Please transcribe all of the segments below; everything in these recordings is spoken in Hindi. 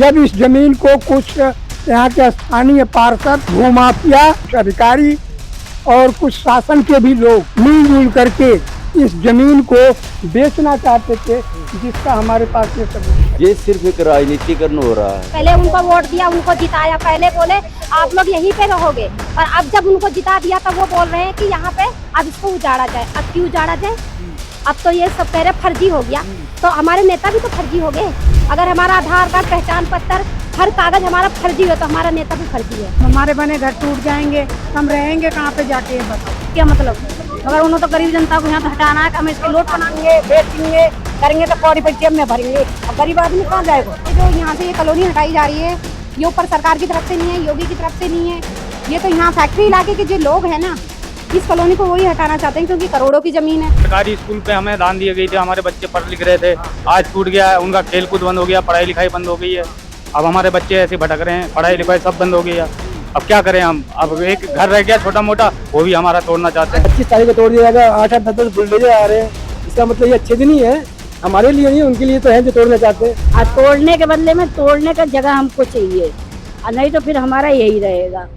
जब इस जमीन को कुछ यहाँ के स्थानीय पार्षद, भूमाफिया अधिकारी और कुछ शासन के भी लोग मिलजुल करके इस जमीन को बेचना चाहते थे, जिसका हमारे पास ये सबूत। ये सिर्फ एक राजनीतिकरण हो रहा है। पहले उनको वोट दिया, उनको जिताया, पहले बोले आप लोग यहीं पे रहोगे, और अब जब उनको जिता दिया तब वो बोल रहे हैं कि यहाँ पे अब इसको उजाड़ा जाए। अब क्यों उजाड़ा जाए? अब तो ये सब कह रहे फर्जी हो गया, तो हमारे नेता भी तो फर्जी हो गए। अगर हमारा आधार कार्ड, पहचान पत्र, हर कागज हमारा फर्जी हो तो हमारा नेता भी फर्जी है। हमारे बने घर टूट जाएंगे, हम रहेंगे कहाँ पे जाके, ये बताओ क्या मतलब? अगर उन्होंने तो गरीब जनता को यहाँ से हटाना है, हम इसके लोट बनाएंगे, बेचेंगे, करेंगे तो कौड़ी पे जेब में भरेंगे। अब गरीब आदमी कहाँ जाएगा? जो यहाँ से ये कॉलोनी हटाई जा रही है, ये ऊपर सरकार की तरफ से नहीं है, योगी की तरफ से नहीं है। ये तो यहाँ फैक्ट्री इलाके के जो लोग हैं ना, इस कॉलोनी को वही हटाना चाहते हैं, क्योंकि करोड़ों की जमीन है। सरकारी स्कूल पे हमें दान दिए गई थी, हमारे बच्चे पढ़ लिख रहे थे, आज टूट गया है। उनका खेल कूद बंद हो गया, पढ़ाई लिखाई बंद हो गई है। अब हमारे बच्चे ऐसे भटक रहे हैं, पढ़ाई लिखाई सब बंद हो गई है। अब क्या करें हम? अब एक घर रह गया छोटा मोटा, वो भी हमारा तोड़ना चाहते हैं। 25 तारीख को तोड़ दिया जाएगा, 8-8 10 बुलडोजर आ रहे हैं। इसका मतलब ये अच्छे दिन ही है, हमारे लिए नहीं, उनके लिए तो है जो तोड़ना चाहते हैं। और तोड़ने के बदले में तोड़ने का जगह हमको चाहिए, और नहीं तो फिर हमारा यही रहेगा।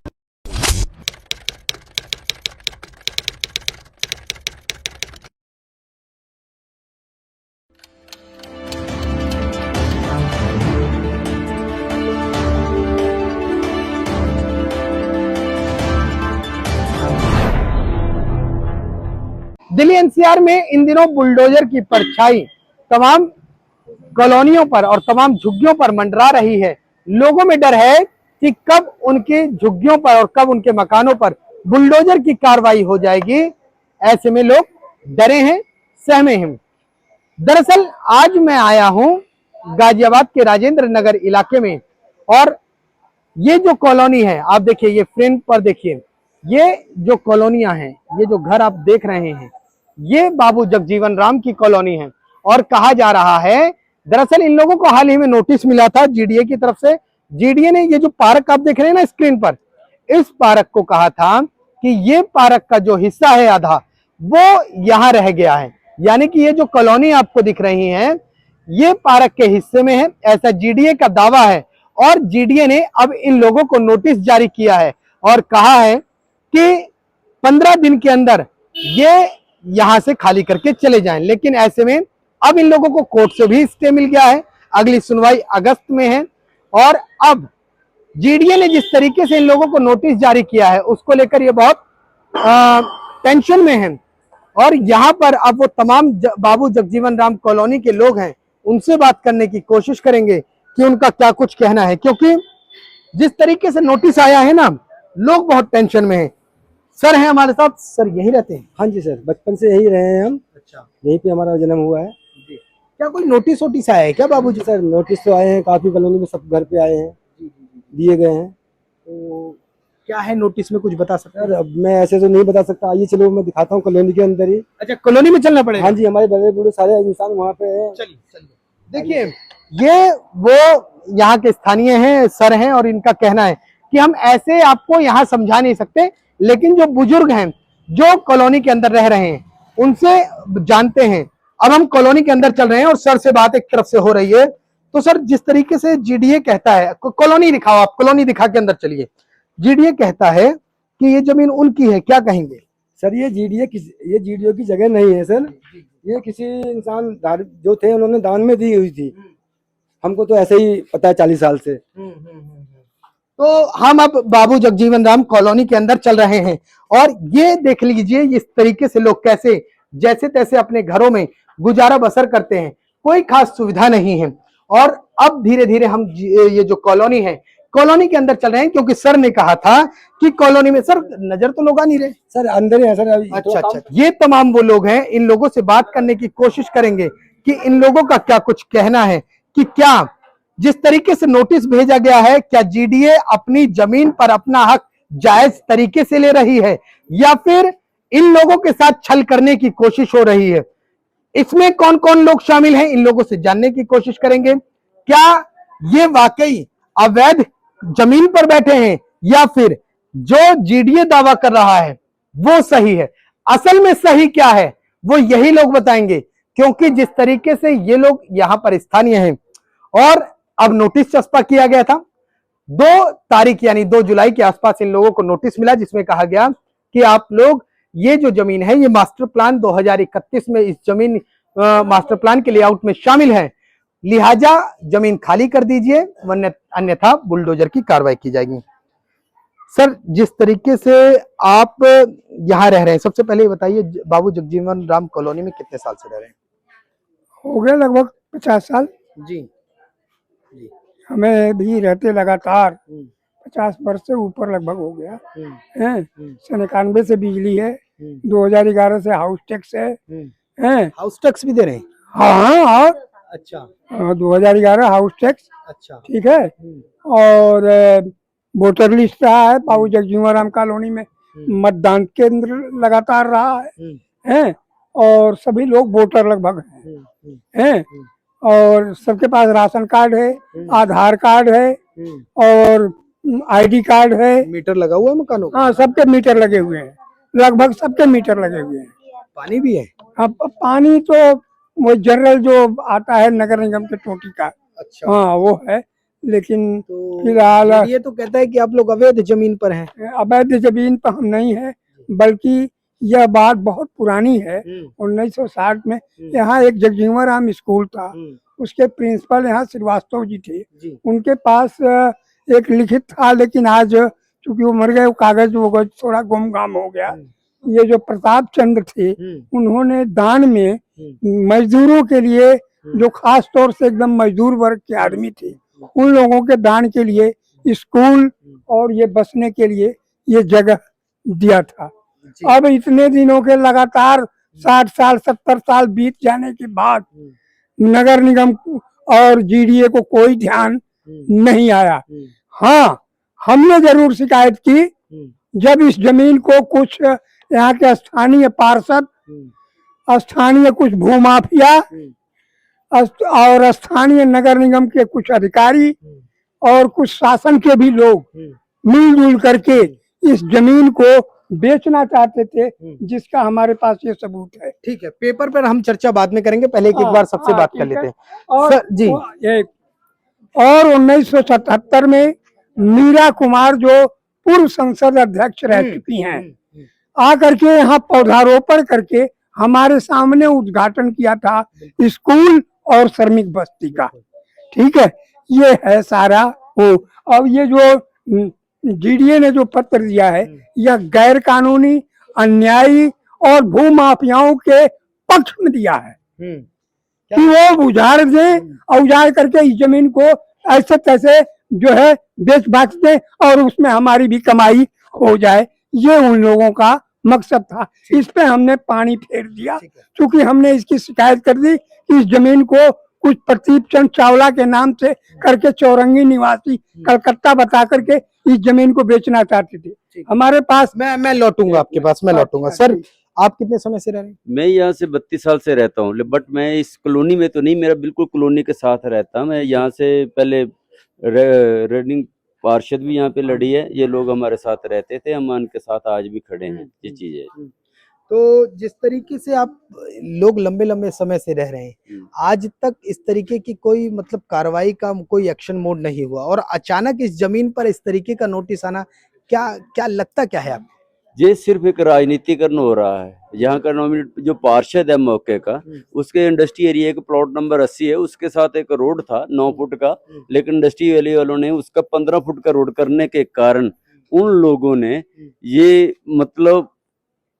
दिल्ली एनसीआर में इन दिनों बुलडोजर की परछाई तमाम कॉलोनियों पर और तमाम झुग्गियों पर मंडरा रही है। लोगों में डर है कि कब उनके झुग्गियों पर और कब उनके मकानों पर बुलडोजर की कार्रवाई हो जाएगी। ऐसे में लोग डरे हैं, सहमे हैं। दरअसल आज मैं आया हूं गाजियाबाद के राजेंद्र नगर इलाके में, और ये जो कॉलोनी है, आप देखिए, ये फ्रेम पर देखिए, ये जो कॉलोनियां हैं, ये जो घर आप देख रहे हैं, ये बाबू जगजीवन राम की कॉलोनी है। और कहा जा रहा है, दरअसल इन लोगों को हाल ही में नोटिस मिला था जीडीए की तरफ से। जीडीए ने ये जो पार्क आप देख रहे हैं ना स्क्रीन पर, इस पार्क को कहा था कि ये पार्क का जो हिस्सा है आधा, वो यहां रह गया है। यानी कि ये जो कॉलोनी आपको दिख रही है, ये पार्क के हिस्से में है, ऐसा जीडीए का दावा है। और जीडीए ने अब इन लोगों को नोटिस जारी किया है और कहा है कि 15 दिन के अंदर ये यहां से खाली करके चले जाएं। लेकिन ऐसे में अब इन लोगों को कोर्ट से भी स्टे मिल गया है, अगली सुनवाई अगस्त में है। और अब जीडीए ने जिस तरीके से इन लोगों को नोटिस जारी किया है, उसको लेकर ये बहुत टेंशन में है। और यहाँ पर अब वो तमाम बाबू जगजीवन राम कॉलोनी के लोग हैं, उनसे बात करने की कोशिश करेंगे कि उनका क्या कुछ कहना है, क्योंकि जिस तरीके से नोटिस आया है ना, लोग बहुत टेंशन में हैं। सर हैं हमारे साथ। सर यहीं रहते हैं? हाँ जी सर, बचपन से यही रहे हैं हम। अच्छा, यहीं पे हमारा जन्म हुआ है जी। क्या कोई नोटिस वोटिस आया है क्या बाबूजी? सर नोटिस तो आए हैं, काफी कॉलोनी में सब घर पे आए हैं, दिए गए हैं। तो क्या है नोटिस में, कुछ बता सकते हैं? सर अब मैं ऐसे तो नहीं बता सकता, आइए चलो मैं दिखाता हूँ कॉलोनी के अंदर ही। अच्छा, कॉलोनी में चलना पड़ेगा? हाँ जी, हमारे बड़े बूढ़े सारे इंसान वहाँ पे हैं। चलिए चलिए। देखिए, ये वो यहाँ के स्थानीय हैं, सर हैं, और इनका कहना है कि हम ऐसे आपको यहाँ समझा नहीं सकते, लेकिन जो बुजुर्ग हैं, जो कॉलोनी के अंदर रह रहे हैं, उनसे जानते हैं। अब हम कॉलोनी के अंदर चल रहे हैं और सर से बात एक तरफ से हो रही है। तो सर, जिस तरीके से जीडीए कहता है, कॉलोनी दिखाओ, आप कॉलोनी दिखा के अंदर चलिए। जीडीए कहता है कि ये जमीन उनकी है, क्या कहेंगे? सर ये जीडीए की जगह नहीं है सर, ये किसी इंसान जो थे उन्होंने दान में दी हुई थी। हमको तो ऐसे ही पता है 40 साल से। तो हम अब बाबू जगजीवन राम कॉलोनी के अंदर चल रहे हैं, और ये देख लीजिए इस तरीके से लोग कैसे जैसे तैसे अपने घरों में गुजारा बसर करते हैं, कोई खास सुविधा नहीं है। और अब धीरे धीरे हम ये जो कॉलोनी है, कॉलोनी के अंदर चल रहे हैं, क्योंकि सर ने कहा था कि कॉलोनी में, सर नजर तो लोग आ नहीं रहे सर, अंदर ही है सर अभी। अच्छा, ये तमाम वो लोग हैं। इन लोगों से बात करने की कोशिश करेंगे कि इन लोगों का क्या कुछ कहना है, कि क्या जिस तरीके से नोटिस भेजा गया है, क्या जीडीए अपनी जमीन पर अपना हक जायज तरीके से ले रही है, या फिर इन लोगों के साथ छल करने की कोशिश हो रही है। इसमें कौन कौन लोग शामिल हैं, इन लोगों से जानने की कोशिश करेंगे। क्या ये वाकई अवैध जमीन पर बैठे हैं, या फिर जो जीडीए दावा कर रहा है वो सही है? असल में सही क्या है वो यही लोग बताएंगे, क्योंकि जिस तरीके से ये लोग यहाँ पर स्थानीय हैं और अब नोटिस चस्पा किया गया था 2 तारीख यानी 2 जुलाई के आसपास इन लोगों को नोटिस मिला, जिसमें कहा गया कि आप लोग ये जो जमीन है ये मास्टर प्लान 2031 में इस जमीन मास्टर प्लान के लेआउट में शामिल है, लिहाजा जमीन खाली कर दीजिए वरना अन्यथा बुलडोजर की कार्रवाई की जाएगी। सर, जिस तरीके से आप यहाँ रह रहे हैं, सबसे पहले ये बताइए बाबू जगजीवन राम कॉलोनी में कितने साल से रह रहे हैं? हो गया लगभग 50 साल। जी हमें भी रहते लगातार 50 वर्ष से ऊपर लगभग हो गया है। 91 से बिजली है, 2011 से हाउस टैक्स है। हाउस टैक्स भी दे रहे हैं? हाँ और अच्छा 2011 हाउस टैक्स, अच्छा ठीक है। और वोटर लिस्ट रहा है बाबू जगजीवन राम कॉलोनी में, मतदान केंद्र लगातार रहा है और सभी लोग वोटर लगभग हैं। और सबके पास राशन कार्ड है, आधार कार्ड है और आईडी कार्ड है। मीटर लगा हुआ है मकानों का? हाँ, सबके मीटर लगे हुए हैं, लगभग सबके मीटर लगे हुए हैं। पानी भी है? अब पानी तो वो जनरल जो आता है नगर निगम के टोटी का, अच्छा, हाँ वो है, लेकिन तो फिलहाल ये तो कहता है कि आप लोग अवैध जमीन पर हैं। अवैध जमीन पर हम नहीं है, बल्कि यह बात बहुत पुरानी है। 1960 में यहाँ एक जगजीवन राम स्कूल था, उसके प्रिंसिपल यहाँ श्रीवास्तव जी थे। उनके पास एक लिखित था, लेकिन आज चूंकि वो मर गए, वो कागज वो थोड़ा गुमगाम हो गया। ये जो प्रताप चंद्र थे, उन्होंने दान में मजदूरों के लिए, जो खास तौर से एकदम मजदूर वर्ग के आदमी थे, उन लोगों के दान के लिए स्कूल और ये बसने के लिए ये जगह दिया था। अब इतने दिनों के लगातार 60 साल 70 साल बीत जाने के बाद नगर निगम और जीडीए को कोई ध्यान नहीं आया। हाँ, हमने जरूर शिकायत की जब इस जमीन को कुछ यहाँ के स्थानीय पार्षद, स्थानीय कुछ भूमाफिया और स्थानीय नगर निगम के कुछ अधिकारी और कुछ शासन के भी लोग मिलजुल करके इस जमीन को बेचना चाहते थे, जिसका हमारे पास ये सबूत है। ठीक है, पेपर पर हम चर्चा बाद में करेंगे, पहले एक बार सबसे बात कर लेते हैं। और सर जी, और 1977 में मीरा कुमार जो पूर्व संसद अध्यक्ष रह चुकी हैं, आकर के यहाँ पौधारोपण करके हमारे सामने उद्घाटन किया था स्कूल और श्रमिक बस्ती का। ठीक है, ये है सारा वो। अब ये जो जीडीए ने जो पत्र दिया है, यह गैर कानूनी, अन्यायी और भूमाफियाओं के पक्ष में दिया है कि वो उजाड़ दें और उजाड़ करके इस जमीन को ऐसे तैसे जो है बेच बाच दें और उसमें हमारी भी कमाई हो जाए। ये उन लोगों का मकसद था। इस पे हमने पानी फेर दिया, क्योंकि हमने इसकी शिकायत कर दी कि इस जमीन को कुछ प्रदीप चंद चावला के नाम से करके चौरंगी निवासी कलकत्ता बता करके इस जमीन को बेचना चाहते थे। हमारे पास मैं लौटूंगा आपके पास, मैं लौटूंगा। सर, आप कितने समय से रह रहे हैं? मैं यहाँ से 32 साल से रहता हूँ, बट मैं इस कॉलोनी में तो नहीं, मेरा बिल्कुल कॉलोनी के साथ रहता। मैं यहाँ से पहले रनिंग पार्षद भी यहाँ पे लड़ी है, ये लोग हमारे साथ रहते थे, हम उनके साथ आज भी खड़े हैं। ये चीज है। तो जिस तरीके से आप लोग लंबे लंबे समय से रह रहे हैं, आज तक इस तरीके की कोई मतलब कार्रवाई का कोई एक्शन मोड नहीं हुआ और अचानक इस जमीन पर इस तरीके का नोटिस आना, क्या लगता क्या है आपको? ये सिर्फ एक राजनीतिकरण हो रहा है। यहाँ का नॉमिनेट जो पार्षद है मौके का, उसके इंडस्ट्री एरिया के प्लॉट नंबर 80 है, उसके साथ एक रोड था 9 फुट का, लेकिन इंडस्ट्री एरिया वालों ने उसका 15 फुट का रोड करने के कारण उन लोगों ने ये मतलब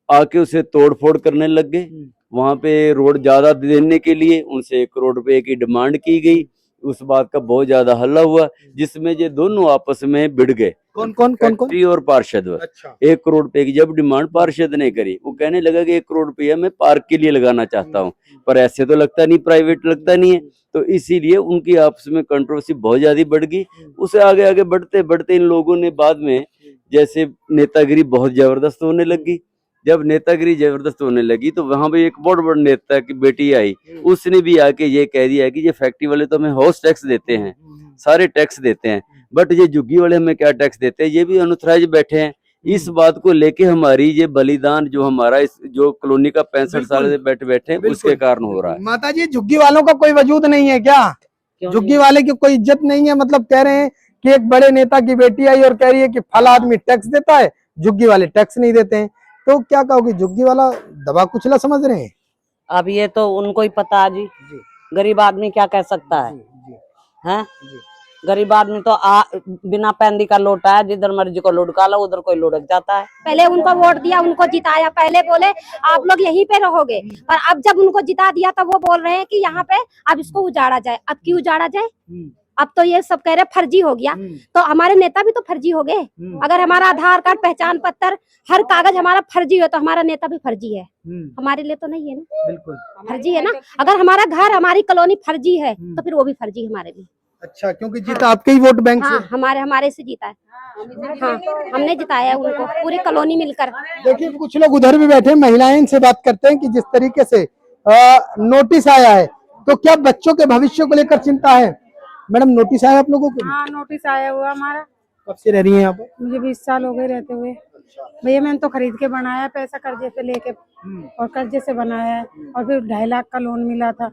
आके उसे तोड़ फोड़ करने लग गए। वहां पे रोड ज्यादा देने के लिए उनसे 1 करोड़ रुपए की डिमांड की गई। उस बात का बहुत ज्यादा हल्ला हुआ, जिसमें ये दोनों आपस में भिड़ गए। कौन फैक्ट्री और पार्षद। अच्छा। 1 करोड़ रुपए की जब डिमांड पार्षद ने करी, वो कहने लगा कि 1 करोड़ रुपया मैं पार्क के लिए लगाना चाहता हूँ, पर ऐसे तो लगता नहीं, प्राइवेट लगता नहीं है। तो इसीलिए उनकी आपस में कंट्रोवर्सी बहुत ज्यादा बढ़ गई। उसे आगे आगे बढ़ते बढ़ते इन लोगों ने बाद में जैसे नेतागिरी बहुत जबरदस्त होने लगी। जब नेतागिरी जबरदस्त होने लगी तो वहां पे एक बहुत बड़ा नेता की बेटी आई, उसने भी आके ये कह दिया कि ये फैक्ट्री वाले तो हमें हाउस टैक्स देते हैं, सारे टैक्स देते हैं, बट ये झुग्गी वाले हमें क्या टैक्स देते हैं, ये भी अनऑथराइज्ड बैठे हैं। इस बात को लेके हमारी ये बलिदान जो हमारा इस जो कॉलोनी का 65 साल से बैठे हैं, उसके कारण हो रहा है। माता जी, झुग्गी वालों का कोई वजूद नहीं है क्या? झुग्गी वाले की कोई इज्जत नहीं है, मतलब कह रहे हैं कि एक बड़े नेता की बेटी आई और कह रही है कि फला आदमी टैक्स देता है, झुग्गी वाले टैक्स नहीं देते हैं। तो क्या कहोगे, झुग्गी वाला दबा कुचला समझ रहे हैं? अब ये तो उनको ही पता है जी, गरीब आदमी क्या कह सकता है, हैं? गरीब आदमी तो बिना पैंदी का लोटा है, जिधर मर्जी को लुढ़का लो उधर कोई लुढ़क जाता है। पहले उनको वोट दिया, उनको जिताया, पहले बोले आप लोग यहीं पे रहोगे, पर अब जब उनको जिता दिया तो वो बोल रहे हैं कि यहाँ पे अब इसको उजाड़ा जाए। अब क्यों उजाड़ा जाए? अब तो ये सब कह रहे फर्जी हो गया, तो हमारे नेता भी तो फर्जी हो गए। अगर हमारा आधार कार्ड, पहचान पत्र, हर कागज हमारा फर्जी हो तो हमारा नेता भी फर्जी है। हमारे लिए तो नहीं है ना, बिल्कुल फर्जी है ना। अगर हमारा घर, हमारी कॉलोनी फर्जी है तो फिर वो भी फर्जी हमारे लिए। अच्छा, क्योंकि जीता आपके ही वोट बैंक हाँ, से? हमारे से जीता है। हाँ, हमने जिताया है उनको, पूरी कॉलोनी मिलकर। देखिए कुछ लोग उधर भी बैठे हैं, महिलाएं, इनसे बात करते हैं कि जिस तरीके से नोटिस आया है, तो क्या बच्चों के भविष्य को लेकर चिंता है? मैडम, नोटिस आया आप लोगों को? हाँ, नोटिस आया हुआ हमारा। कब से रह रही हैं यहाँ पर? मुझे 20 साल हो गए रहते हुए। भैया मैंने तो खरीद के बनाया, पैसा कर्जे पे लेके और कर्जे से बनाया है, और फिर 2.5 लाख का लोन मिला था।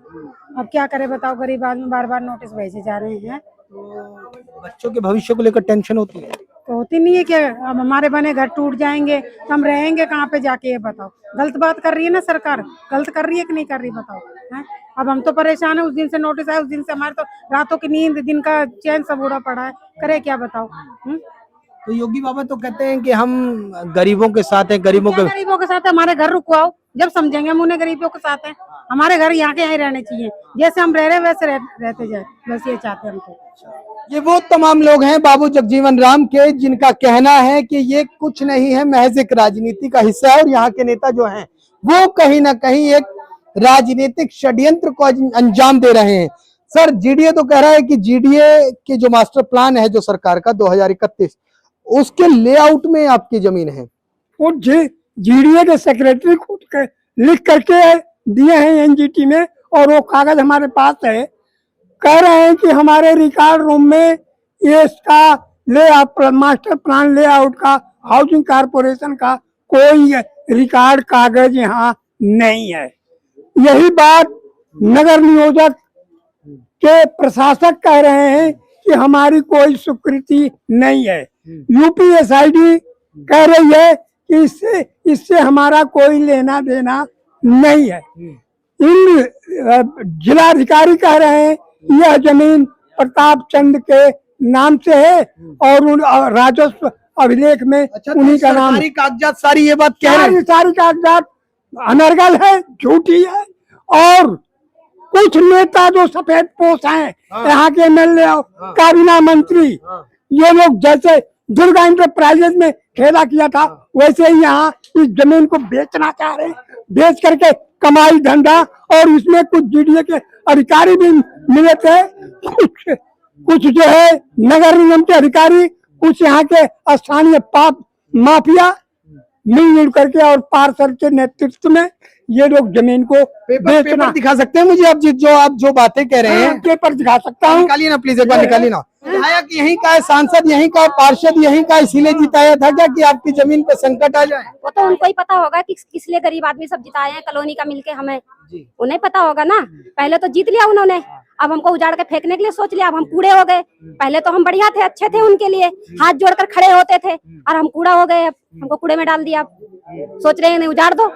अब क्या करे बताओ, गरीब आदमी बार बार नोटिस भेजे जा रहे हैं। तो बच्चों के भविष्य को लेकर टेंशन होती है? तो होती नहीं है क्या? अब हमारे बने घर टूट जाएंगे तो हम रहेंगे कहाँ पे जाके, ये बताओ। गलत बात कर रही है ना सरकार, गलत कर रही है कि नहीं कर रही बताओ, है? अब हम तो परेशान है, उस दिन से नोटिस आया, उस दिन से हमारे तो रातों की नींद, दिन का चैन सब उड़ा पड़ा है, करे क्या बताओ। तो योगी बाबा तो कहते हैं कि हम गरीबों के साथ हैं, गरीबों के साथ है। हमारे घर रुकवाओ, जब समझेंगे हम उन्हें गरीबों के साथ हैं। हमारे घर यहाँ के यहाँ रहने चाहिए, जैसे हम रह रहे वैसे रहते जाए, बस ये चाहते हैं हम तो। ये वो तमाम लोग हैं बाबू जगजीवन राम के, जिनका कहना है कि ये कुछ नहीं है, महज एक राजनीति का हिस्सा है, और यहाँ के नेता जो हैं वो कहीं ना कहीं एक राजनीतिक षड्यंत्र को अंजाम दे रहे हैं। सर, जीडीए तो कह रहा है कि जीडीए के जो मास्टर प्लान है जो सरकार का 2031, उसके लेआउट में आपकी जमीन है। वो जीडीए के सेक्रेटरी खुद लिख करके दिए हैं एनजीटी में, और वो कागज हमारे पास है। कह रहे हैं कि हमारे रिकॉर्ड रूम में ये इसका लेआउट, मास्टर प्लान लेआउट का, हाउसिंग कारपोरेशन का कोई रिकॉर्ड कागज यहाँ नहीं है। यही बात नगर नियोजक के प्रशासक कह रहे हैं कि हमारी कोई स्वीकृति नहीं है। यूपीएसआईडी कह रही है कि इससे हमारा कोई लेना देना नहीं है। इन जिलाधिकारी कह रहे हैं यह जमीन प्रताप चंद के नाम से है, और राजस्व अभिलेख में उन्हीं का नाम। सारी कागजात, सारी ये बात कह रहे हैं, सारी कागजात अनर्गल है, झूठी है। और कुछ नेता जो सफेद पोश हैं, यहाँ के एमएलए और काबीना मंत्री, ये लोग जैसे दुर्गा इंटरप्राइजेज में खेला किया था, वैसे ही यहाँ इस जमीन को बेचना चाह रहे हैं, बेच करके कमाई धंधा। और इसमें कुछ जीडीए के अधिकारी भी मिले थे, कुछ जो है नगर निगम के अधिकारी, कुछ यहाँ के स्थानीय पाप माफिया मिलजुल करके और पार्षद के नेतृत्व में ये लोग जमीन को पेपर दिखा सकते हैं मुझे? आप जो बातें कह रहे हैं, पेपर दिखा सकता हूँ। निकालिए ना प्लीज, एक बार निकालिए ना। विधायक यहीं का है, सांसद यहीं का है, पार्षद यहीं का, इसीलिए जिताया था क्या कि आपकी जमीन पे संकट आ जाए? वो तो उनको ही पता होगा कि किस लिए गरीब आदमी सब जिताए हैं कॉलोनी का मिलके, हमें उन्हें पता होगा ना। पहले तो जीत लिया उन्होंने, अब हमको उजाड़ के फेंकने के लिए सोच लिया, अब हम कूड़े हो गए। पहले तो हम बढ़िया थे, अच्छे थे, उनके लिए हाथ जोड़कर खड़े होते थे, और हम कूड़ा हो गए, अब हमको कूड़े में डाल दिया। सोच रहे हैं नहीं उजाड़ दो,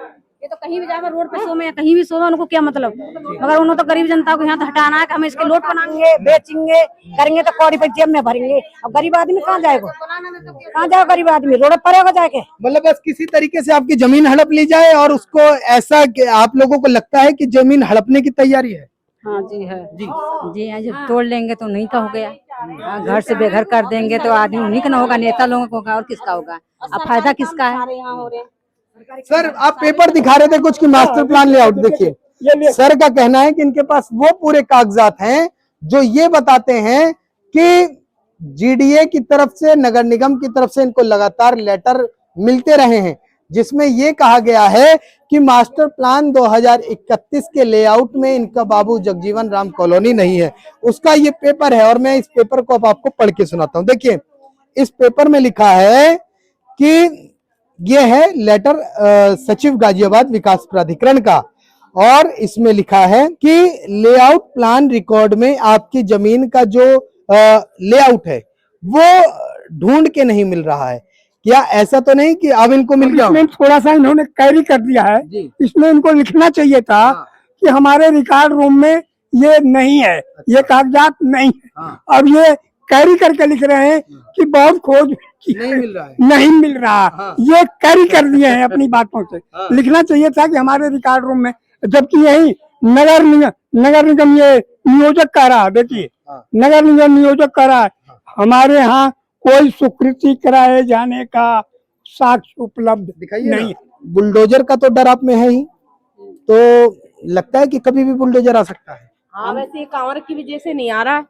ये तो कहीं भी जाकर रोड पे सोमे, कहीं भी सोमे, उनको क्या मतलब। मगर उन्होंने तो गरीब जनता को यहाँ से हटाना है कि हम इसके लोट बनाएंगे, बेचेंगे, करेंगे तो कौड़ी पे जेब में भरेंगे। अब गरीब आदमी कहाँ जाएगा, कहाँ जाएगा गरीब आदमी, रोड पर होगा जाके। मतलब बस किसी तरीके से आपकी जमीन हड़प ली जाए, और उसको ऐसा आप लोगों को लगता है कि जमीन हड़पने की तैयारी है? हाँ जी है जी जी, जब तोड़ लेंगे तो उन्हीं का हो गया, घर से बेघर कर देंगे तो आदमी उन्हीं का ना होगा, नेता लोगों को होगा, और किसका होगा? अब फायदा किसका है? सर, आप पेपर दिखा रहे थे कुछ की मास्टर प्लान लेआउट, देखिए सर का कहना है कि इनके पास वो पूरे कागजात हैं जो ये बताते हैं कि जीडीए की तरफ से, नगर निगम की तरफ से इनको लगातार लेटर मिलते रहे हैं, जिसमें ये कहा गया है कि मास्टर प्लान 2031 के लेआउट में इनका बाबू जगजीवन राम कॉलोनी नहीं है। उसका ये पेपर है, और मैं इस पेपर को अब आपको पढ़ के सुनाता हूं। देखिए, इस पेपर में लिखा है कि ये है लेटर सचिव गाजियाबाद विकास प्राधिकरण का, और इसमें लिखा है कि लेआउट प्लान रिकॉर्ड में आपकी जमीन का जो लेआउट है वो ढूंढ के नहीं मिल रहा है। क्या ऐसा तो नहीं कि अब इनको मिल गया? इसमें थोड़ा सा इन्होंने कैरी कर दिया है। इसमें इनको लिखना चाहिए था कि हमारे रिकॉर्ड रूम में ये नहीं है, ये कागजात नहीं है। अब ये कैरी करके लिख रहे हैं कि बहुत खोज नहीं मिल रहा है, नहीं मिल रहा। ये कैरी कर दिए हैं अपनी बातों से। लिखना चाहिए था कि हमारे रिकॉर्ड रूम में, जबकि यही नगर निगम ये नियोजक कह रहा है। देखिए नगर निगम नियोजक कह रहा है हमारे यहाँ कोई स्वीकृति कराए जाने का साक्ष्य उपलब्ध नहीं। बुलडोजर का तो डर आप में है ही, तो लगता है कि कभी भी बुलडोजर आ सकता है। हाँ वैसे कांवर की वजह से नहीं आ रहा,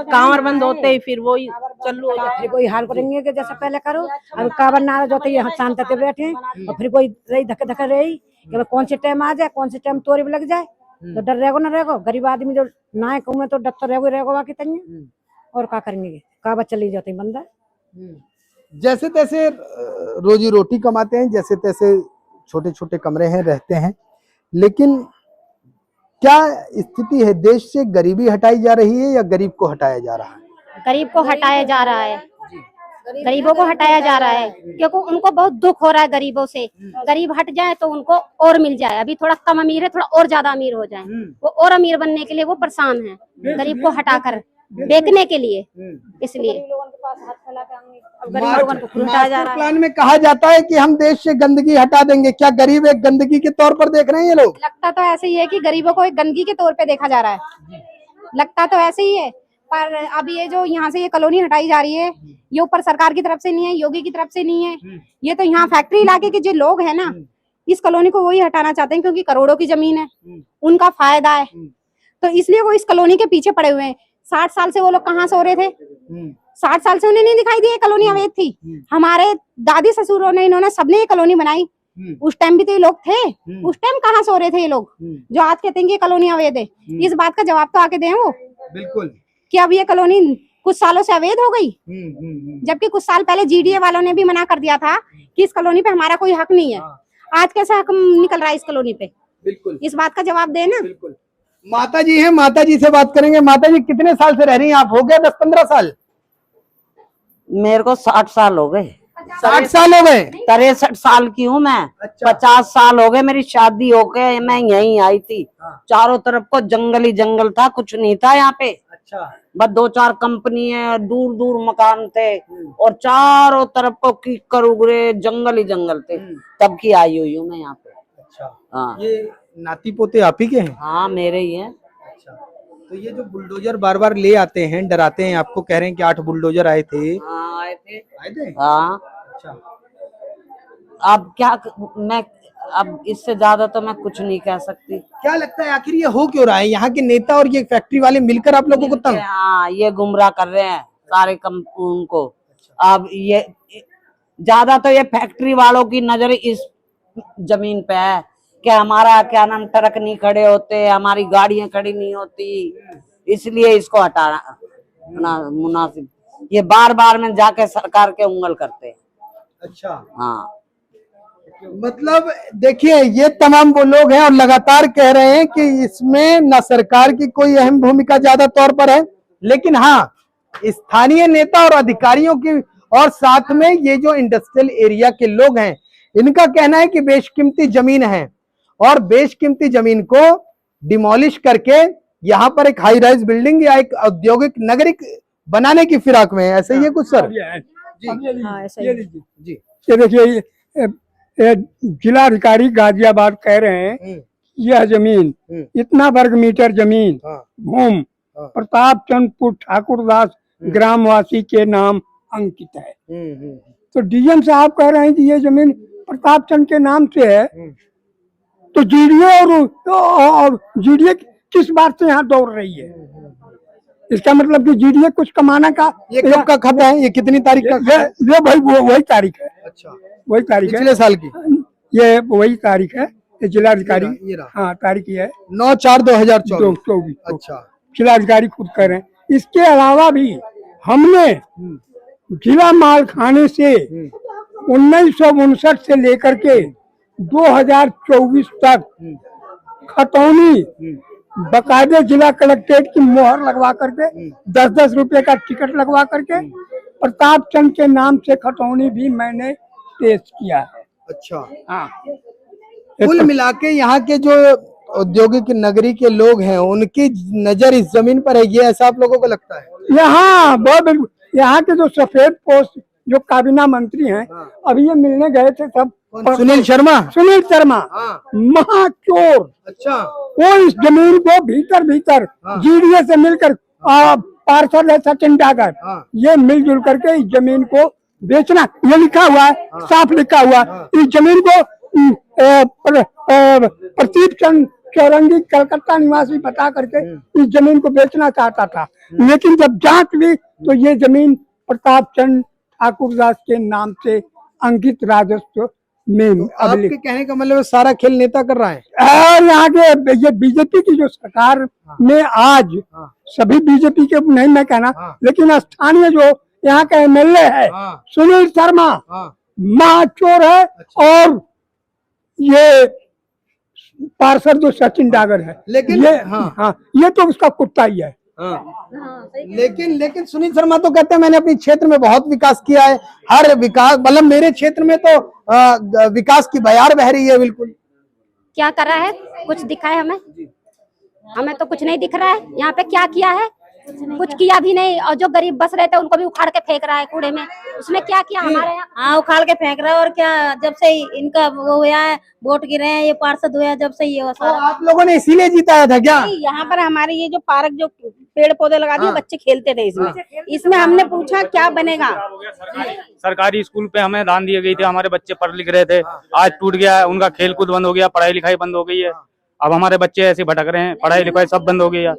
कांवर बंद होते ही फिर वो चालू हो जाता है। फिर कोई हाल करेंगे कि जैसे पहले करो, अब काबर नाराज होते यहाँ शांत होते बैठे हैं, और फिर कोई रही धक्के धक्के रही कि कौन से टाइम आ जाए, कौन से टाइम तोरी लग जाए, तो डर रहेगा ना रहेगा। गरीब आदमी जो ना कहूँ तो डर तो रहेगा बाकी तंगे, और क्या करेंगे, काबर चली जाती बंदा। जैसे तैसे रोजी रोटी कमाते हैं, जैसे तैसे छोटे छोटे कमरे हैं, रहते हैं, लेकिन क्या स्थिति है? देश से गरीबी हटाई जा रही है या गरीब को हटाया जा रहा है? गरीब को हटाया जा रहा है, गरीबों को हटाया जा रहा है, क्योंकि उनको बहुत दुख हो रहा है गरीबों से। गरीब हट जाए तो उनको और मिल जाए। अभी थोड़ा कम अमीर है, थोड़ा और ज्यादा अमीर हो जाए, वो और अमीर बनने के लिए वो परेशान है, गरीब को हटाकर बेचने के लिए। इसलिए मास्टर प्लान में कहा जाता है कि हम देश से गंदगी हटा देंगे। क्या गरीब एक गंदगी के तौर पर देख रहे हैं ये लोग? लगता तो ऐसे ही है कि गरीबों को एक गंदगी के तौर पे देखा जा रहा है, लगता तो ऐसे ही है। पर अब ये जो यहाँ से ये कॉलोनी हटाई जा रही है, ये ऊपर सरकार की तरफ से नहीं है, योगी की तरफ से नहीं है, ये तो यहाँ फैक्ट्री इलाके के जो लोग हैं ना, इस कॉलोनी को वही हटाना चाहते हैं, क्योंकि करोड़ों की जमीन है, उनका फायदा है, तो इसलिए वो इस कॉलोनी के पीछे पड़े हुए हैं। 60 साल से वो लोग कहाँ सो रहे थे? 60 साल से उन्हें नहीं दिखाई दिया कॉलोनी अवैध थी। हमारे दादी ससुरों ने, इन्होंने सबने ये कॉलोनी बनाई, उस टाइम भी तो ये लोग थे। उस टाइम कहाँ सो रहे थे ये लोग जो आज कहते हैं कि ये कॉलोनी अवैध है? इस बात का जवाब तो आके दें वो, बिल्कुल, कि अब ये कॉलोनी कुछ सालों से अवैध हो गई, जबकि कुछ साल पहले जीडीए वालों ने भी मना कर दिया था कि इस कॉलोनी पे हमारा कोई हक नहीं है। आज कैसा हक निकल रहा है इस कॉलोनी पे? बिल्कुल, इस बात का जवाब देना। बिल्कुल। माता जी हैं, माता जी से बात करेंगे। माता जी कितने साल से रह रही हैं आप? हो गया 10-15 साल? मेरे को 60 साल हो गए। 60 साल हो गए? 63 साल की हूँ मैं। 50 साल हो गए मेरी शादी हो गए, मैं यहीं आई थी। चारों तरफ को जंगल ही जंगल था, कुछ नहीं था यहाँ पे। बस 2-4 कंपनी है, दूर दूर मकान थे, और चारों तरफ को कीकर उगरे जंगल ही जंगल थे। तब की आई हुई हूँ मैं यहाँ पे। हाँ, ये नाती पोते आप ही के हैं? हाँ मेरे ही हैं। तो ये जो बुलडोजर बार बार ले आते हैं, डराते हैं आपको, कह रहे हैं कि 8 बुलडोजर आए थे। हाँ आए थे। हाँ। अब क्या मैं, अब इससे ज्यादा तो मैं कुछ नहीं कह सकती। क्या लगता है आखिर ये हो क्यों रहा है? यहाँ के नेता और ये फैक्ट्री वाले मिलकर आप लोगों को तंग? हाँ, ये गुमराह कर रहे हैं सारे उनको। अब ये ज्यादा तो ये फैक्ट्री वालों की नजर इस जमीन पे है कि हमारा क्या नाम ट्रक नहीं खड़े होते, हमारी गाड़ियां खड़ी नहीं होती, इसलिए इसको हटाना मुनासिब। ये बार बार में जाके सरकार के उंगल करते हैं। अच्छा, हाँ, मतलब देखिए ये तमाम वो लोग हैं और लगातार कह रहे हैं कि इसमें न सरकार की कोई अहम भूमिका ज्यादा तौर पर है, लेकिन हाँ स्थानीय नेता और अधिकारियों की, और साथ में ये जो इंडस्ट्रियल एरिया के लोग हैं, इनका कहना है कि बेशकीमती जमीन है और बेशकीमती जमीन को डिमोलिश करके यहाँ पर एक हाई राइज बिल्डिंग या एक औद्योगिक नगरी बनाने की फिराक में है। ऐसे ही है कुछ सर? जी, ये देखिए जिला अधिकारी गाजियाबाद कह रहे हैं यह जमीन इतना वर्ग मीटर जमीन भूमि प्रताप चंद्रपुर ठाकुरदास ग्रामवासी के नाम अंकित है। तो डीएम साहब कह रहे हैं कि ये जमीन प्रताप चंद के नाम से है, तो जीडीए और जीडीए किस बात से यहाँ दौड़ रही है? इसका मतलब कि जीडीए कुछ कमाना का। ये कब का खाता है? ये कितनी तारीख का? ये भाई वही तारीख है। अच्छा, वही तारीख है, पिछले साल की। ये वही तारीख है, जिलाधिकारी। हाँ, तारीख ये है 9/4/2024। अच्छा, जिलाधिकारी खुद कह रहे हैं। इसके अलावा भी हमने जिला मालखाने से 1959 से लेकर के 2024 तक खतौनी बकायदे जिला कलेक्ट्रेट की मोहर लगवा करके 10-10 रुपए का टिकट लगवा करके प्रताप चंद के नाम से खतौनी भी मैंने पेश किया है। अच्छा, हाँ, कुल मिला के यहाँ के जो औद्योगिक नगरी के लोग हैं उनकी नजर इस जमीन पर है, ये ऐसा आप लोगों को लगता है? यहाँ बहुत यहाँ के जो सफेद पोस्ट जो काबीना मंत्री हैं, अभी ये मिलने गए थे सब। सुनील शर्मा। सुनील शर्मा महाचोर। अच्छा, वो इस जमीन को भीतर भीतर जीडीए से मिलकर पार्षद है सचिन डागर, ये मिलजुल करके इस जमीन को बेचना, ये लिखा हुआ है, साफ लिखा हुआ, इस जमीन को प्रतीप चंद चौरंगी कलकत्ता निवासी बता करके इस जमीन को बेचना चाहता था, लेकिन जब जांच हुई तो ये जमीन प्रताप चंद ठाकुर दास के नाम से अंकित राजस्व में आपके कहने का मतलब सारा खेल नेता कर रहा है। और यहाँ के ये बीजेपी की जो सरकार में आज सभी बीजेपी के नहीं मैं कहना, लेकिन स्थानीय जो यहाँ का एमएलए है सुनील शर्मा महाचोर है, और ये पार्षद जो सचिन डागर है, लेकिन ये ये तो उसका कुत्ता ही है। लेकिन सुनील शर्मा तो कहते हैं मैंने अपने क्षेत्र में बहुत विकास किया है, हर विकास, मतलब मेरे क्षेत्र में तो विकास की बयार बह रही है। बिल्कुल, क्या कर रहा है? कुछ दिखाए हमें? हमें तो कुछ नहीं दिख रहा है। यहाँ पे क्या किया है? कुछ किया भी नहीं, और जो गरीब बस रहे थे उनको भी उखाड़ के फेंक रहा है कूड़े में। उसने क्या किया हमारे यहाँ? हाँ, उखाड़ के फेंक रहा है। और क्या, जब से इनका वो हुआ है, वोट गिरे हैं, ये पार्षद हुआ, जब से ये तो आप लोगों ने इसीलिए जीताया था क्या? यहाँ पर हमारे ये जो पार्क जो पेड़ पौधे लगा दिए, बच्चे खेलते थे इसमें हमने पूछा क्या बनेगा। सरकारी स्कूल पे हमें दान दी गई थी, हमारे बच्चे पढ़ लिख रहे थे, आज टूट गया है, उनका खेल कूद बंद हो गया, पढ़ाई लिखाई बंद हो गई है। अब हमारे बच्चे ऐसे भटक रहे हैं, पढ़ाई लिखाई सब बंद हो गई है।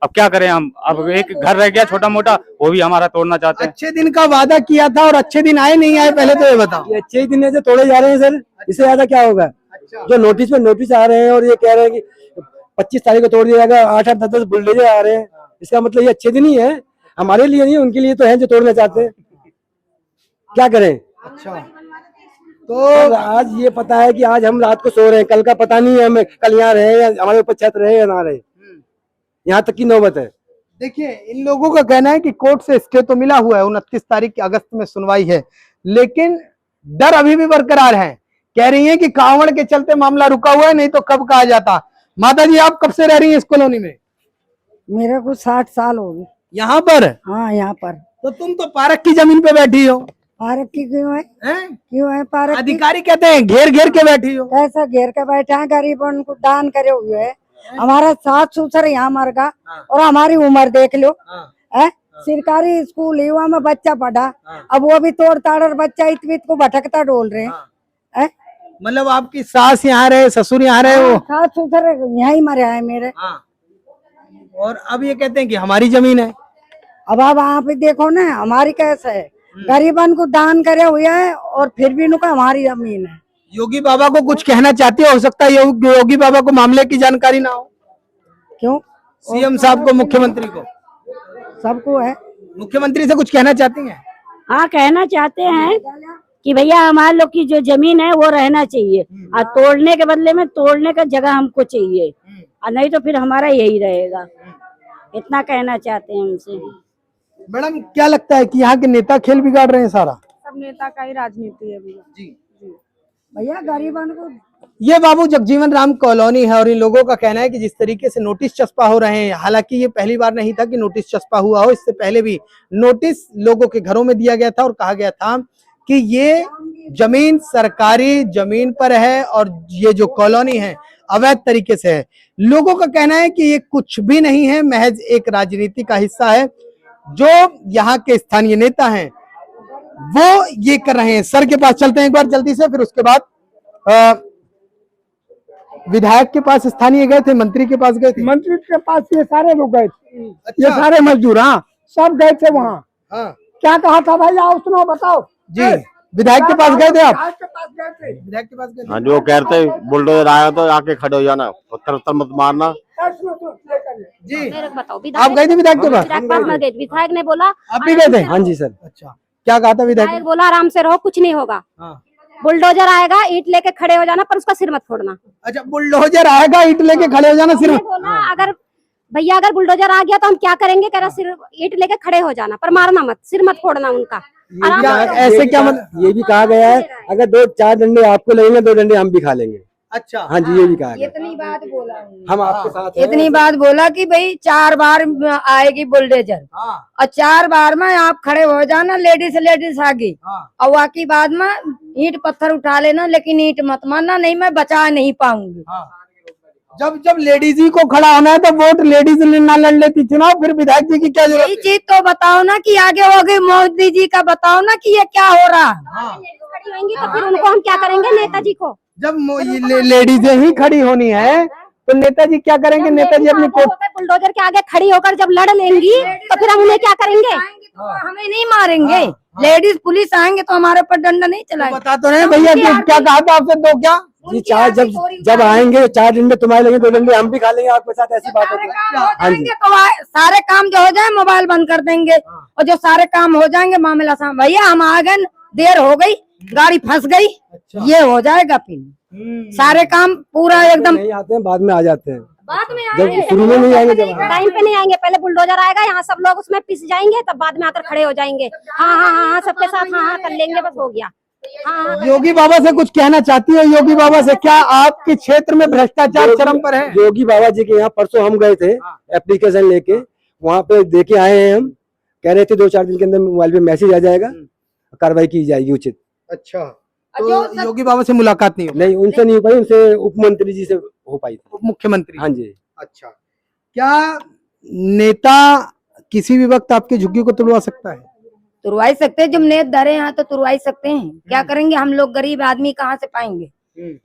अब क्या करें हम? अब एक घर रह गया छोटा मोटा, वो भी हमारा तोड़ना चाहते हैं। अच्छे दिन का वादा किया था और अच्छे दिन आए नहीं आए, पहले तो ये बताओ। ये अच्छे दिन ऐसे तोड़े जा रहे हैं सर, इससे ज्यादा क्या होगा? जो नोटिस पे नोटिस आ रहे हैं और ये कह रहे हैं कि 25 तारीख को तोड़ दिया जाएगा, 8-8 10-10 बुलडोजर आ रहे हैं, इसका मतलब ये अच्छे दिन ही है, हमारे लिए नहीं, उनके लिए तो है जो तोड़ना चाहते हैं। क्या करें? अच्छा, तो आज ये पता है कि आज हम रात को सो रहे हैं, कल का पता नहीं है, हमें कल यहाँ रहे या हमारे ऊपर छत रहे या ना रहे, यहाँ तक की नौबत है। देखिए, इन लोगों का कहना है कि कोर्ट से स्टे तो मिला हुआ है, 29 तारीख अगस्त में सुनवाई है, लेकिन डर अभी भी बरकरार है। कह रही है कि कांवड़ के चलते मामला रुका हुआ है, नहीं तो कब कहा जाता। माता जी, आप कब से रह रही हैं इस कॉलोनी में? मेरे को 60 साल हो गए यहाँ पर। हाँ, यहाँ पर। तो तुम तो पार्क की जमीन पे बैठी हो। पार्क की क्यों है? क्यों है पार्क? अधिकारी कहते हैं घेर घेर के बैठी हो। कैसा घेर के बैठा है? गरीबों को दान करे हुए है। हमारा सास ससुर यहाँ मर गया, और हमारी उम्र देख लो। सरकारी स्कूल युवा में बच्चा पढ़ा, अब वो भी तोड़ ताड़ बच्चा इत को भटकता डोल रहे हैं। मतलब आपकी सास यहाँ रहे, ससुर यहाँ रहे, वो सास ससुर यहाँ ही मरे है मेरे। और अब ये कहते हैं कि हमारी जमीन है। अब आप वहाँ पे देखो ना, हमारी कैसे है? गरीबन को दान करे हुए है, और फिर भी उनका हमारी जमीन है। योगी बाबा को कुछ कहना चाहती हो सकता है योगी बाबा को मामले की जानकारी ना हो। क्यों? सीएम साहब को, मुख्यमंत्री को, सबको है। मुख्यमंत्री से कुछ कहना चाहती हैं? हाँ, कहना चाहते हैं कि भैया हमारे लोग की जो जमीन है वो रहना चाहिए, और तोड़ने के बदले में तोड़ने का जगह हमको चाहिए, और नहीं तो फिर हमारा यही रहेगा। इतना कहना चाहते हैं उनसे। मैडम, क्या लगता है कि यहाँ के नेता खेल बिगाड़ रहे हैं सारा? सब नेता का ही राजनीति है भैया। जी भैया गरीबन को। ये बाबू जगजीवन राम कॉलोनी है, और इन लोगों का कहना है कि जिस तरीके से नोटिस चस्पा हो रहे हैं, हालांकि ये पहली बार नहीं था कि नोटिस चस्पा हुआ हो, इससे पहले भी नोटिस लोगों के घरों में दिया गया था और कहा गया था कि ये जमीन सरकारी जमीन पर है और ये जो कॉलोनी है अवैध तरीके से है। लोगों का कहना है कि ये कुछ भी नहीं है, महज एक राजनीति का हिस्सा है। जो यहाँ के स्थानीय नेता हैं वो ये कर रहे हैं। सर के पास चलते हैं एक बार जल्दी से, फिर उसके बाद विधायक के पास स्थानीय गए थे, मंत्री के पास गए थे। मंत्री के पास ये सारे लोग गए थे। अच्छा। ये सारे मजदूर, हाँ, सब गए थे वहाँ। क्या कहा था भाई? आओ सुनो, बताओ जी। विधायक के पास गए थे आप? विधायक के पास गए थे। विधायक के पास गए थे। हाँ, जो कहते बुलडोजर आया तो आके खड़े हो जाना, उत्तर उत्तर मत मारना। जी, मेरे को बताओ, आप गए थे विधायक के पास? विधायक ने बोला। आप भी गए थे? हाँ जी सर। अच्छा, क्या कहा था विधायक? बोला आराम से रहो, कुछ नहीं होगा। बुलडोजर आएगा, ईंट लेके खड़े हो जाना, पर उसका सिर मत फोड़ना। अच्छा, बुलडोजर आएगा, ईंट लेके खड़े हो जाना, सिर्फ हमने बोला अगर भैया अगर बुलडोजर आ गया तो हम क्या करेंगे, कह रहा सिर ईंट लेके खड़े हो जाना, पर मारना मत, सिर मत फोड़ना उनका। ऐसे क्या मतलब? ये भी कहा गया है अगर 2-4 डंडे आपको लगेंगे 2 डंडे हम भी खा लेंगे। अच्छा, हाँ जी, ये भी कहा गया। इतनी बात बोला हम आपके साथ हैं। इतनी बात बोला कि भाई 4 बार आएगी बुलडोजर और 4 बार में आप खड़े हो जाना, लेडीज आगे, और बाकी बाद में ईंट पत्थर उठा लेना, लेकिन ईंट मत मारना, नहीं मैं बचा नहीं पाऊंगी। जब लेडीज ही को खड़ा होना है तो वोट लेडीज ना लड़ लेती चुनाव, फिर विधायक जी की क्या जरूरत? यही चीज तो बताओ ना कि आगे हो गई, मोदी जी का बताओ ना कि ये क्या हो रहा। खड़ी होंगी तो फिर उनको हम क्या करेंगे, नेताजी को? जब लेडीजें ही खड़ी होनी है तो नेताजी क्या करेंगे? नेताजी अपनी बुलडोजर के आगे खड़ी होकर जब लड़ लेंगी तो फिर हम उन्हें क्या करेंगे? हमें नहीं मारेंगे, लेडीज पुलिस आएंगे तो हमारे ऊपर डंडा नहीं चलाएंगे। बता तो रहे भैया, क्या कहा था आपसे? दो क्या जी, 4 जब आएंगे 4 डंडे तुम्हारे लगेंगे 2 डंडे हम भी खा लेंगे आपके साथ, ऐसी बात होती है। हाँ जी, तो सारे काम जो हो जाए मोबाइल बंद कर देंगे, और जो सारे काम हो जाएंगे मामला साम, भैया हम आ गए, देर हो गई, गाड़ी फंस गई, ये हो जाएगा, फिर सारे काम पूरा एकदम नहीं आते हैं, बाद में आ जाते हैं। बाद में जब शुरू में नहीं आएंगे, जब टाइम पे नहीं आएंगे, पहले बुलडोजर आएगा, यहाँ सब लोग उसमें पिस जाएंगे, तब बाद में आकर खड़े हो जाएंगे। हाँ हाँ हाँ, सबके साथ हाँ हाँ कर लेंगे, बस हो गया। हाँ, योगी बाबा से कुछ कहना चाहती है? योगी बाबा से क्या आपके क्षेत्र में भ्रष्टाचार चरम पर है? योगी बाबा जी के यहाँ परसों हम गए थे एप्लीकेशन लेके, वहाँ पे देके आए हैं। हम कह रहे थे 2-4 दिन के अंदर मोबाइल पे मैसेज आ जाएगा, कार्रवाई की जाएगी उचित। अच्छा, तो योगी बाबा से मुलाकात नहीं हुई? नहीं, उनसे नहीं हो पाई, उनसे उप मंत्री जी से हो पाई थी। उप मुख्यमंत्री? हाँ जी। अच्छा, क्या नेता किसी भी वक्त आपके झुग्गी को तुड़वा सकता है? तुरवाई सकते हैं, जब नेत धरे हैं तो तुरवाई सकते हैं। क्या करेंगे हम लोग, गरीब आदमी कहाँ से पाएंगे?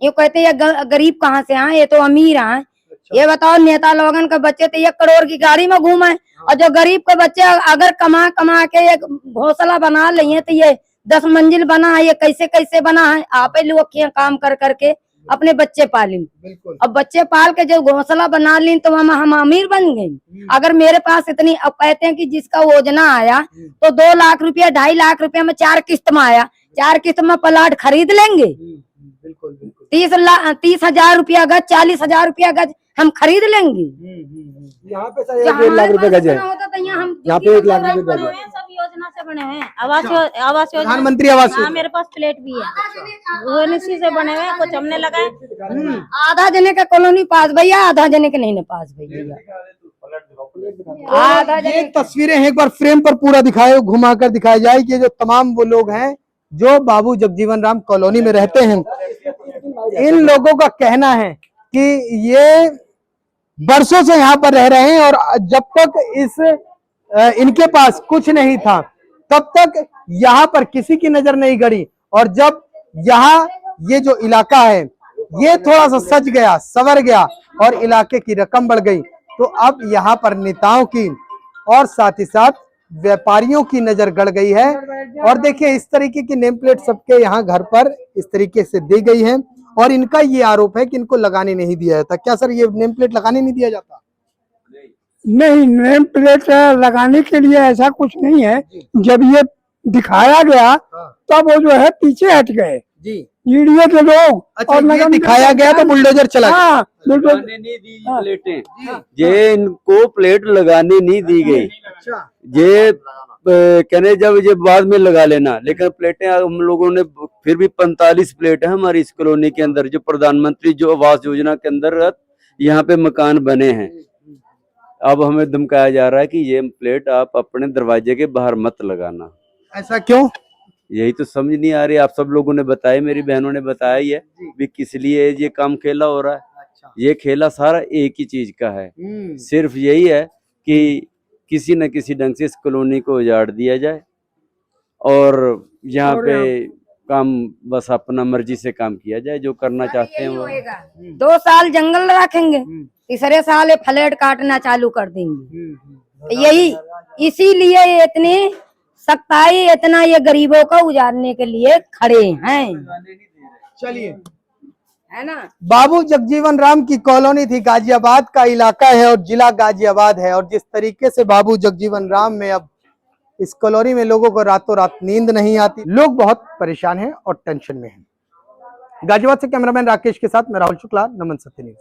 ये कहते हैं गरीब कहाँ से आए, ये तो अमीर आए। ये बताओ, नेता लोगन के बच्चे तो 1 करोड़ की गाड़ी में घूमे, और जो गरीब के बच्चे अगर कमा कमा के एक घोंसला बना लिए तो ये 10 मंजिल बना है, ये कैसे कैसे बना है? आप ही लोग काम कर करके अपने बच्चे पालें। अब बच्चे पाल के जब घोंसला बना ली तो हम अमीर बन गए। अगर मेरे पास इतनी, अब कहते हैं कि जिसका योजना आया तो 2 लाख रुपया 2.5 लाख रुपया में 4 किस्त में आया, 4 किस्त में प्लाट खरीद लेंगे। 30,000 रुपया गज, 40,000 रुपया गज हम खरीद लेंगे। यहाँ पे सर 1 लाख रुपए गज है, यहाँ पे 1 लाख रुपए गज है। सब योजना से बने हुए हैं, आवास योजना, प्रधानमंत्री आवास हाँ, मेरे पास प्लेट भी है, वो इसी से बने हुए हैं, कुछ हमने लगाए। आधा जने का कॉलोनी पास भैया, आधा जने के नहीं ना पास भैया। ये तस्वीरें एक बार फ्रेम पर पूरा दिखाए, घुमाकर दिखाया जाए कि जो तमाम वो लोग हैं जो बाबू जगजीवन राम कॉलोनी में रहते हैं, इन लोगों का कहना है कि ये बरसों से यहाँ पर रह रहे हैं और जब तक इनके पास कुछ नहीं था तब तक यहाँ पर किसी की नजर नहीं गड़ी, और जब यहाँ ये जो इलाका है ये थोड़ा सा सज गया, संवर गया और इलाके की रकम बढ़ गई, तो अब यहाँ पर नेताओं की और साथ ही साथ व्यापारियों की नजर गड़ गई है। और देखिए, इस तरीके की नेम प्लेट सबके यहाँ घर पर इस तरीके से दी गई है, और इनका ये आरोप है कि इनको लगाने नहीं दिया जाता। क्या सर, ये नेम प्लेट लगाने नहीं दिया जाता? नहीं, नेम प्लेट लगाने के लिए ऐसा कुछ नहीं है। जब ये दिखाया गया तब वो जो है पीछे हट गए जी, मीडिया के लोग। अच्छा, और ये दिखाया गया तो बुलडोजर चला गया। हाँ, बुलडोजर लगाने नहीं दी प्लेटें, ये इनको प्लेट लगाने नहीं दी गई। ये कहने जब ये बाद में लगा लेना, लेकिन प्लेटें हम लोगों ने फिर भी 45 प्लेट है हमारी इस कॉलोनी के अंदर, जो प्रधानमंत्री जो आवास योजना के अंतर्गत यहाँ पे मकान बने हैं। अब हमें धमकाया जा रहा है कि ये प्लेट आप अपने दरवाजे के बाहर मत लगाना। ऐसा क्यों? यही तो समझ नहीं आ रही। आप सब लोगों ने बताया, मेरी बहनों ने बताया ही है भी किस लिए ये काम खेला हो रहा है। ये खेला सारा एक ही चीज का है, सिर्फ यही है कि किसी न किसी ढंग से इस कॉलोनी को उजाड़ दिया जाए और यहाँ पे काम बस अपना मर्जी से काम किया जाए, जो करना चाहते हैं वो। 2 साल जंगल रखेंगे, तीसरे साल फ्लैट काटना चालू कर देंगे। यही इसीलिए इतनी सख्ताई, इतना ये गरीबों को उजाड़ने के लिए खड़े हैं। चलिए, है ना। बाबू जगजीवन राम की कॉलोनी थी, गाजियाबाद का इलाका है और जिला गाजियाबाद है, और जिस तरीके से बाबू जगजीवन राम में अब इस कॉलोनी में लोगों को रातों रात नींद नहीं आती, लोग बहुत परेशान हैं और टेंशन में हैं। गाजियाबाद से कैमरामैन राकेश के साथ मैं राहुल शुक्ला, नमन सत्य न्यूज।